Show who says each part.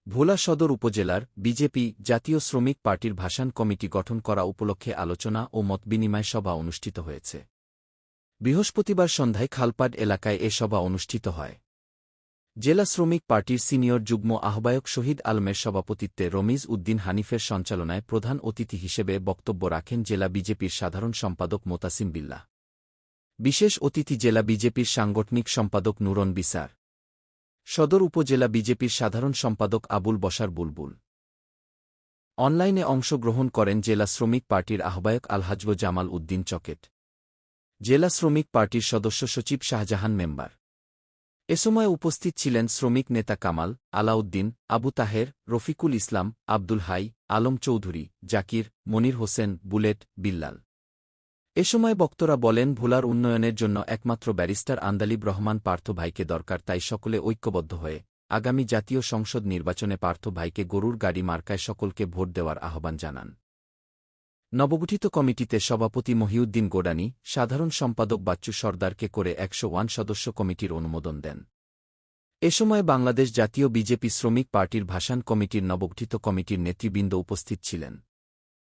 Speaker 1: ভোলা সদর উপজেলার বিজেপি জাতীয় শ্রমিক পার্টির ভাসান কমিটি গঠন করা উপলক্ষে আলোচনা ও মতবিনিময় সভা অনুষ্ঠিত হয়েছে। বৃহস্পতিবার সন্ধ্যায় খালপাড় এলাকায় এ সভা অনুষ্ঠিত হয়। জেলা শ্রমিক পার্টির সিনিয়র যুগ্ম আহ্বায়ক শহীদ আলমের সভাপতিত্বে রমিজ উদ্দিন হানিফের সঞ্চালনায় প্রধান অতিথি হিসেবে বক্তব্য রাখেন জেলা বিজেপির সাধারণ সম্পাদক মোতাসিম বিল্লাহ। বিশেষ অতিথি জেলা বিজেপির সাংগঠনিক সম্পাদক নুরন বিসার, সদর উপজেলা বিজেপির সাধারণ সম্পাদক আবুল বশার বুলবুল। অনলাইনে অংশগ্রহণ করেন জেলা শ্রমিক পার্টির আহ্বায়ক আলহাজ্ব জামাল উদ্দিন চকেট, জেলা শ্রমিক পার্টির সদস্য সচিব শাহজাহান মেম্বার। এ সময় উপস্থিত ছিলেন শ্রমিক নেতা কামাল, আলাউদ্দিন, আবু তাহের, রফিকুল ইসলাম, আব্দুল হাই, আলম চৌধুরী, জাকির, মনির হোসেন, বুলেট, বিল্লাল। এ সময় বক্তারা বলেন, ভোলার উন্নয়নের জন্য একমাত্র ব্যারিস্টার আন্দালিব রহমান পার্থ ভাইকে দরকার, তাই সকলে ঐক্যবদ্ধ হয়ে আগামী জাতীয় সংসদ নির্বাচনে পার্থ ভাইকে গরুর গাড়ি মার্কায় সকলকে ভোট দেওয়ার আহ্বান জানান। নবগঠিত কমিটিতে সভাপতি মহিউদ্দিন গোডানি, সাধারণ সম্পাদক বাচ্চু সর্দারকে করে ১০১ সদস্য কমিটির অনুমোদন দেন। এ সময় বাংলাদেশ জাতীয় বিজেপি শ্রমিক পার্টির ভাসান কমিটির নবগঠিত কমিটির নেতৃবৃন্দ উপস্থিত ছিলেন।